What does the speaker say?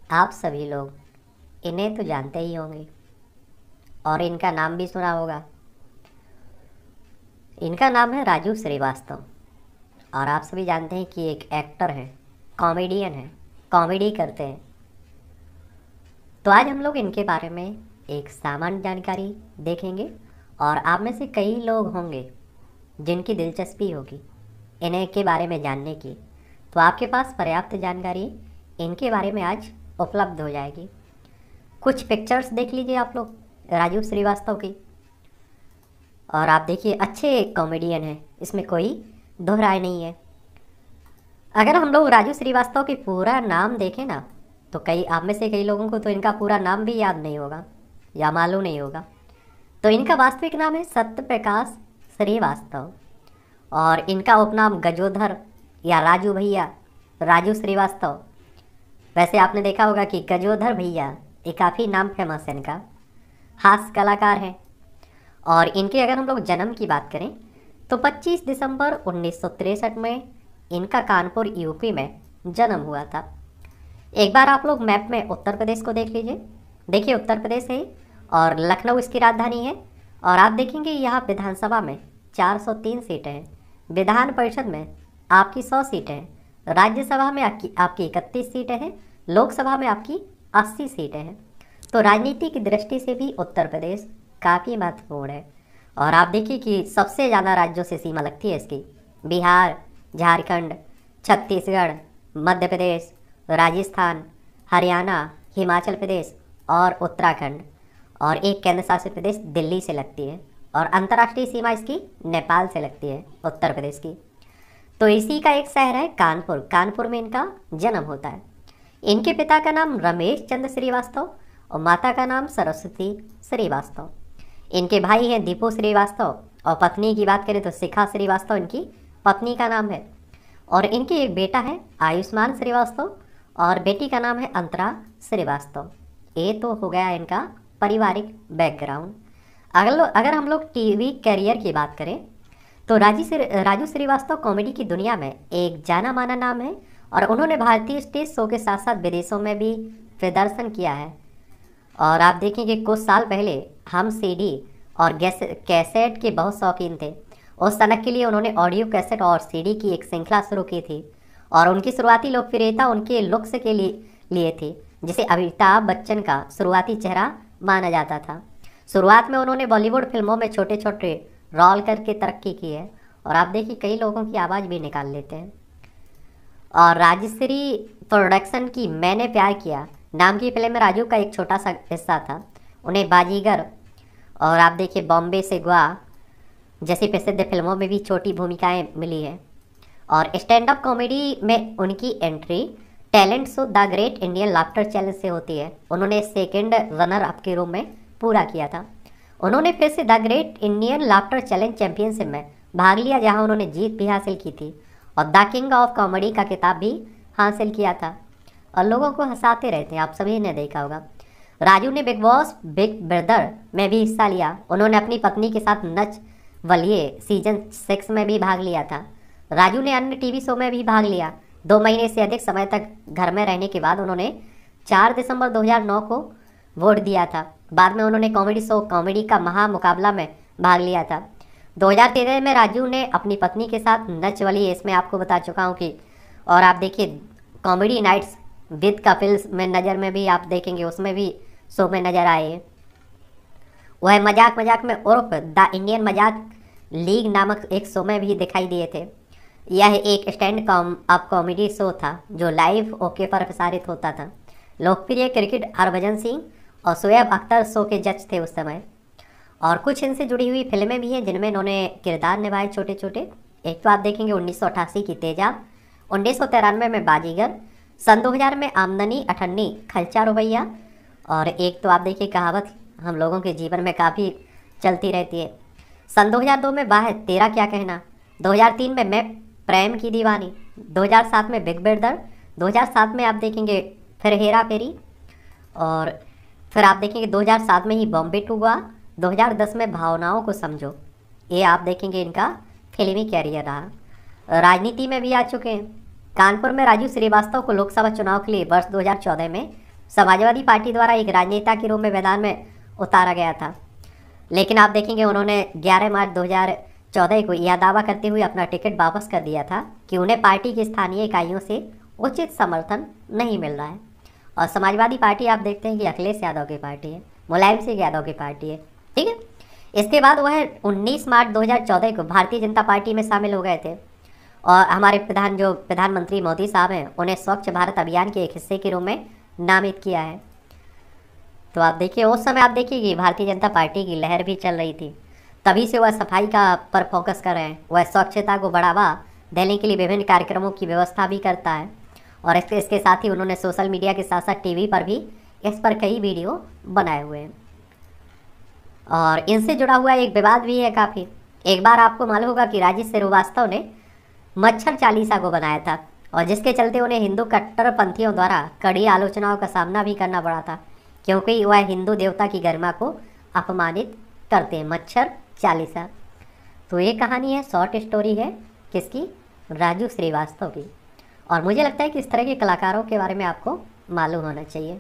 आप सभी लोग इन्हें तो जानते ही होंगे और इनका नाम भी सुना होगा। इनका नाम है राजू श्रीवास्तव और आप सभी जानते हैं कि एक एक्टर हैं, कॉमेडियन हैं, कॉमेडी करते हैं। तो आज हम लोग इनके बारे में एक सामान्य जानकारी देखेंगे और आप में से कई लोग होंगे जिनकी दिलचस्पी होगी इन्हें के बारे में जानने की। तो आपके पास पर्याप्त जानकारी इनके बारे में आज उपलब्ध हो जाएगी। कुछ पिक्चर्स देख लीजिए आप लोग राजू श्रीवास्तव की और आप देखिए अच्छे कॉमेडियन हैं, इसमें कोई दो राय नहीं है। अगर हम लोग राजू श्रीवास्तव की पूरा नाम देखें ना तो कई आप में से कई लोगों को तो इनका पूरा नाम भी याद नहीं होगा या मालूम नहीं होगा। तो इनका वास्तविक नाम है सत्य प्रकाश श्रीवास्तव और इनका उपनाम गजोधर या राजू भैया, राजू श्रीवास्तव। वैसे आपने देखा होगा कि गजोधर भैया ये काफ़ी नाम फेमस है इनका, हास्य कलाकार हैं। और इनके अगर हम लोग जन्म की बात करें तो 25 दिसंबर 1963 में इनका कानपुर यूपी में जन्म हुआ था। एक बार आप लोग मैप में उत्तर प्रदेश को देख लीजिए। देखिए उत्तर प्रदेश है और लखनऊ इसकी राजधानी है और आप देखेंगे यहाँ विधानसभा में 403 सीटें हैं, विधान परिषद में आपकी 100 सीटें हैं, राज्यसभा में आपकी 31 सीटें हैं, लोकसभा में आपकी 80 सीटें हैं। तो राजनीति की दृष्टि से भी उत्तर प्रदेश काफ़ी महत्वपूर्ण है। और आप देखिए कि सबसे ज़्यादा राज्यों से सीमा लगती है इसकी, बिहार, झारखंड, छत्तीसगढ़, मध्य प्रदेश, राजस्थान, हरियाणा, हिमाचल प्रदेश और उत्तराखंड, और एक केंद्र शासित प्रदेश दिल्ली से लगती है और अंतर्राष्ट्रीय सीमा इसकी नेपाल से लगती है उत्तर प्रदेश की। तो इसी का एक शहर है कानपुर, कानपुर में इनका जन्म होता है। इनके पिता का नाम रमेश चंद्र श्रीवास्तव और माता का नाम सरस्वती श्रीवास्तव। इनके भाई हैं दीपू श्रीवास्तव और पत्नी की बात करें तो शिखा श्रीवास्तव इनकी पत्नी का नाम है। और इनके एक बेटा है आयुष्मान श्रीवास्तव और बेटी का नाम है अंतरा श्रीवास्तव। ये तो हो गया इनका पारिवारिक बैकग्राउंड। अगर हम लोग टीवी करियर की बात करें तो राजू श्रीवास्तव कॉमेडी की दुनिया में एक जाना माना नाम है और उन्होंने भारतीय स्टेज शो के साथ साथ विदेशों में भी प्रदर्शन किया है। और आप देखेंगे कुछ साल पहले हम सीडी और कैसेट के बहुत शौकीन थे। उस सनक के लिए उन्होंने ऑडियो कैसेट और सीडी की एक श्रृंखला शुरू की थी और उनकी शुरुआती लोकप्रियता उनके लुक्स के लिए थी, जिसे अमिताभ बच्चन का शुरुआती चेहरा माना जाता था। शुरुआत में उन्होंने बॉलीवुड फिल्मों में छोटे छोटे रोल करके तरक्की की है और आप देखिए कई लोगों की आवाज़ भी निकाल लेते हैं। और राजश्री प्रोडक्शन की मैंने प्यार किया नाम की फिल्म में राजू का एक छोटा सा हिस्सा था। उन्हें बाजीगर और आप देखिए बॉम्बे से गोवा जैसी प्रसिद्ध फिल्मों में भी छोटी भूमिकाएं मिली है। और स्टैंड अप कॉमेडी में उनकी entry talent show the great Indian laughter challenge से होती है। उन्होंने सेकंड रनर अप के रूप में पूरा किया था। उन्होंने फिर से the great Indian laughter challenge championship में भाग लिया जहां उन्होंने जीत भी हासिल की थी और द किंग ऑफ कॉमेडी का खिताब भी हासिल किया था और लोगों को हंसाते रहते हैं, आप सभी ने देखा होगा। राजू ने बिग बॉस बिग ब्रदर में भी हिस्सा लिया। उन्होंने अपनी पत्नी के साथ नच बलिए सीजन 6 में भी भाग लिया था। राजू ने अन्य टीवी शो में भी भाग लिया। 2 महीने से अधिक समय तक घर में रहने के बाद उन्होंने 4 दिसंबर 2009 को वोट दिया था। बाद में उन्होंने कॉमेडी शो कॉमेडी का महामुकाबला में भाग लिया था। 2013 में राजू ने अपनी पत्नी के साथ नच बलिए, इसमें आपको बता चुका हूँ कि, और आप देखिए कॉमेडी नाइट्स विद कपिल्स में नज़र में भी आप देखेंगे, उसमें भी शो में नज़र आए। वह मजाक मजाक में उर्फ द इंडियन मजाक लीग नामक एक शो में भी दिखाई दिए थे। यह एक स्टैंड अप कॉमेडी शो था जो लाइव ओके पर प्रसारित होता था। लोकप्रिय क्रिकेट हरभजन सिंह और शोएब अख्तर शो के जज थे उस समय। और कुछ इनसे जुड़ी हुई फिल्में भी हैं जिनमें इन्होंने किरदार निभाए छोटे छोटे। एक तो आप देखेंगे 1988 की तेजाब, 1993 में बाजीगर, सन 2000 में आमदनी अठन्नी खर्चा रुपैया, और एक तो आप देखिए कहावत हम लोगों के जीवन में काफ़ी चलती रहती है, सन 2002 में बाह तेरा क्या कहना, 2003 में मैं प्रेम की दीवानी, 2007 में बिग ब्रदर, 2007 में आप देखेंगे फिर हेरा फेरी, और फिर आप देखेंगे 2007 में ही बॉम्बे टू गोवा, 2010 में भावनाओं को समझो। ये आप देखेंगे इनका फिल्मी कैरियर रहा। राजनीति में भी आ चुके हैं। कानपुर में राजू श्रीवास्तव को लोकसभा चुनाव के लिए वर्ष 2014 में समाजवादी पार्टी द्वारा एक राजनेता के रूप में मैदान में उतारा गया था। लेकिन आप देखेंगे उन्होंने 11 मार्च 2014 को यह दावा करते हुए अपना टिकट वापस कर दिया था कि उन्हें पार्टी की स्थानीय इकाइयों से उचित समर्थन नहीं मिल रहा है। और समाजवादी पार्टी आप देखते हैं कि अखिलेश यादव की पार्टी है, मुलायम सिंह यादव की पार्टी है, ठीक है। इसके बाद वह 19 मार्च 2014 को भारतीय जनता पार्टी में शामिल हो गए थे और हमारे प्रधानमंत्री मोदी साहब हैं उन्हें स्वच्छ भारत अभियान के एक हिस्से के रूप में नामित किया है। तो आप देखिए उस समय आप देखिए कि भारतीय जनता पार्टी की लहर भी चल रही थी, तभी से वह सफाई का पर फोकस कर रहे हैं। वह स्वच्छता को बढ़ावा देने के लिए विभिन्न कार्यक्रमों की व्यवस्था भी करता है और इसके साथ ही उन्होंने सोशल मीडिया के साथ साथ टीवी पर भी इस पर कई वीडियो बनाए हुए हैं। और इनसे जुड़ा हुआ एक विवाद भी है काफ़ी। एक बार आपको मालूम होगा कि राजीव श्रीवास्तव ने मच्छर चालीसा को बनाया था और जिसके चलते उन्हें हिंदू कट्टरपंथियों द्वारा कड़ी आलोचनाओं का सामना भी करना पड़ा था, क्योंकि वह हिंदू देवता की गरिमा को अपमानित करते हैं। मच्छर चालीसा। तो ये कहानी है, शॉर्ट स्टोरी है किसकी, राजू श्रीवास्तव की। और मुझे लगता है कि इस तरह के कलाकारों के बारे में आपको मालूम होना चाहिए।